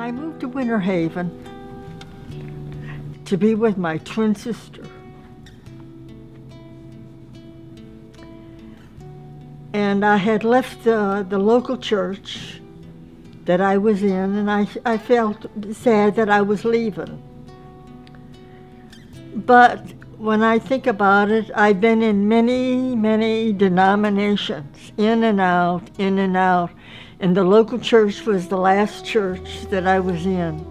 I moved to Winter Haven to be with my twin sister. And I had left the local church that I was in, and I felt sad that I was leaving. But when I think about it, I've been in many, many denominations, in and out, in and out. And the local church was the last church that I was in.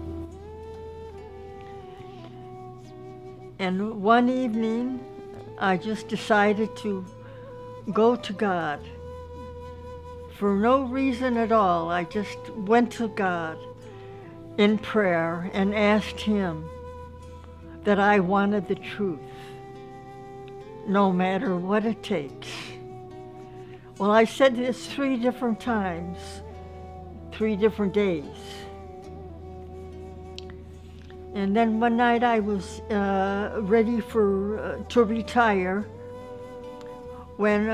And one evening, I just decided to go to God. For no reason at all, I just went to God in prayer and asked Him that I wanted the truth, no matter what it takes. Well, I said this 3 different times, 3 different days. And then one night I was ready to retire when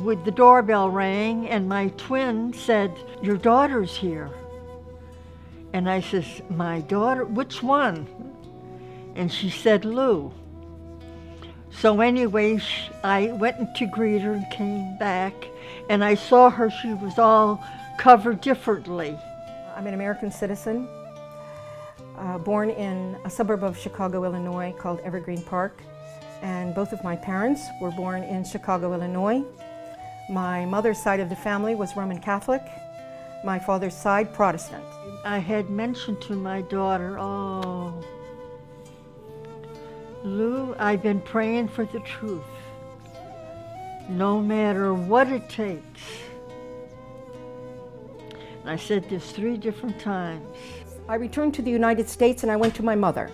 with the doorbell rang and my twin said, "Your daughter's here." And I says, "My daughter? Which one?" And she said, "Lou." So anyway, I went to greet her and came back, and I saw her, she was all covered differently. I'm an American citizen, born in a suburb of Chicago, Illinois called Evergreen Park, and both of my parents were born in Chicago, Illinois. My mother's side of the family was Roman Catholic, my father's side Protestant. I had mentioned to my daughter, "Oh, Lou, I've been praying for the truth, no matter what it takes." And I said this 3 different times. I returned to the United States and I went to my mother.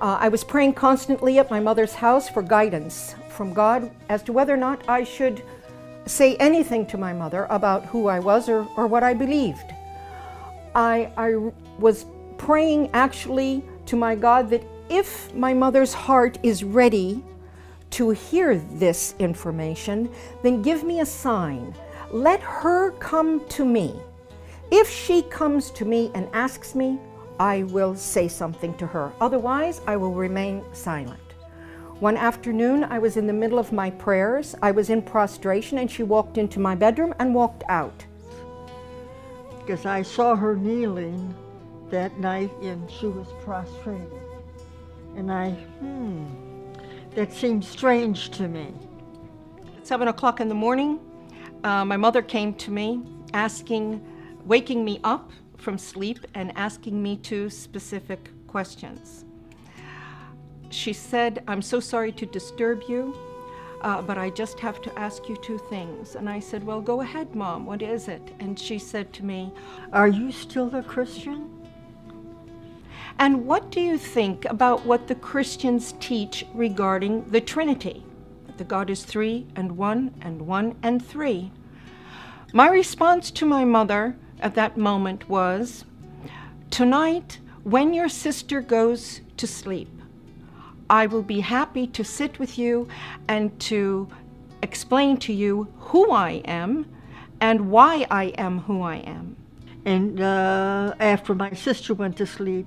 I was praying constantly at my mother's house for guidance from God as to whether or not I should say anything to my mother about who I was or what I believed. I was praying actually to my God that if my mother's heart is ready to hear this information, then give me a sign. Let her come to me. If she comes to me and asks me, I will say something to her. Otherwise, I will remain silent. One afternoon, I was in the middle of my prayers. I was in prostration, and she walked into my bedroom and walked out. Because I saw her kneeling that night and she was prostrated. And that seemed strange to me. At 7 o'clock in the morning, my mother came to me waking me up from sleep and asking me 2 specific questions. She said, "I'm so sorry to disturb you, but I just have to ask you 2 things. And I said, "Well, go ahead, Mom, what is it?" And she said to me, "Are you still a Christian? And what do you think about what the Christians teach regarding the Trinity? That God is 3 and 1 and 1 and 3. My response to my mother at that moment was, "Tonight, when your sister goes to sleep, I will be happy to sit with you and to explain to you who I am and why I am who I am." And after my sister went to sleep,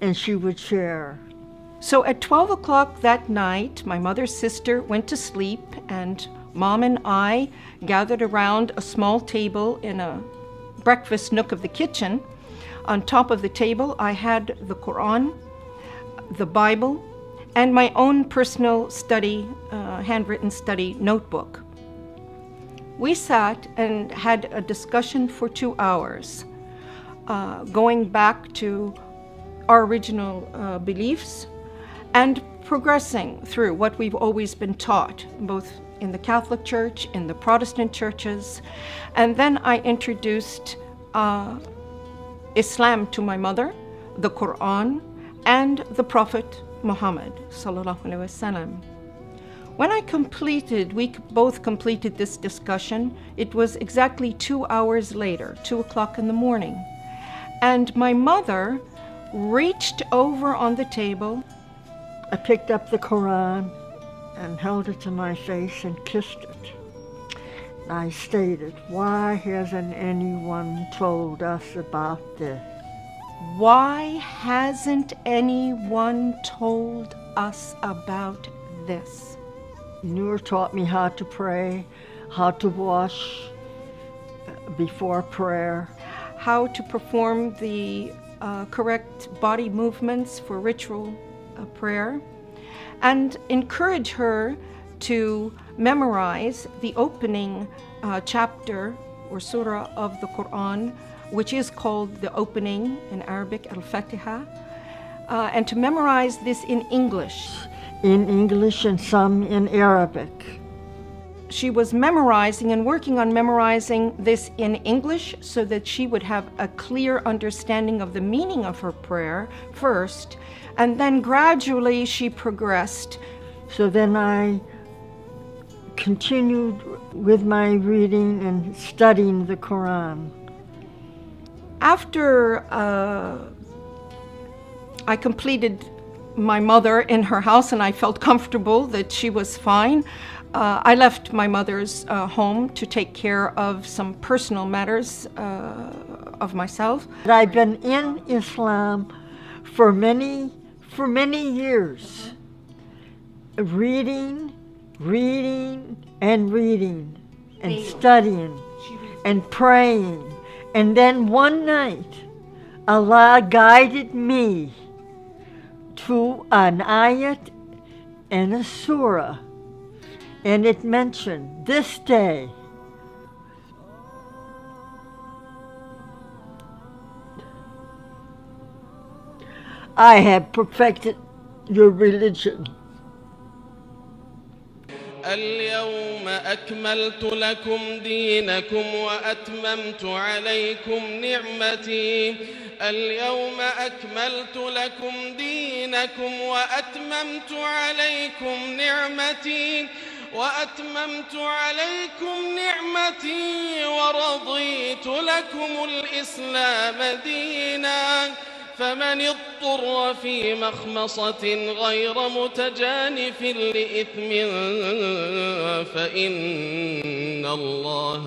and she would share. So at 12 o'clock that night, my mother's sister went to sleep, and Mom and I gathered around a small table in a breakfast nook of the kitchen. On top of the table, I had the Quran, the Bible, and my own personal study, handwritten study notebook. We sat and had a discussion for 2 hours, going back to our original beliefs and progressing through what we've always been taught, both in the Catholic Church, in the Protestant churches. And then I introduced Islam to my mother, the Quran, and the Prophet Muhammad sallallahu alaihi wasallam. When we both completed this discussion, it was exactly 2 hours later, 2 o'clock in the morning. And my mother reached over on the table. I picked up the Quran and held it to my face and kissed it. I stated, why hasn't anyone told us about this? Why hasn't anyone told us about this? Noor taught me how to pray, how to wash before prayer, how to perform the correct body movements for ritual prayer, and encourage her to memorize the opening chapter or surah of the Quran, which is called the opening in Arabic, Al-Fatiha, and to memorize this in English. In English and some in Arabic. She was memorizing and working on memorizing this in English so that she would have a clear understanding of the meaning of her prayer first, and then gradually she progressed. So then I continued with my reading and studying the Quran. After I completed my mother in her house and I felt comfortable that she was fine, I left my mother's home to take care of some personal matters of myself. I've been in Islam for many years, reading and studying and praying. And then one night, Allah guided me to an ayat and a surah, and it mentioned this day. I have perfected your religion. اليوم أكملت لكم دينكم وأتممت عليكم نعمتي. اليوم أكملت لكم دينكم وأتممت عليكم نعمتي ورضيت لكم الإسلام دينا. فمن اضطر في مخمصة غير متجانف لإثم فإن الله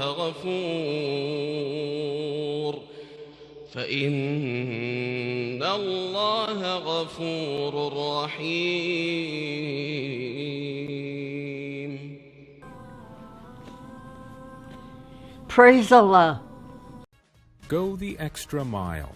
غفور رحيم. Praise Allah. Go the extra mile.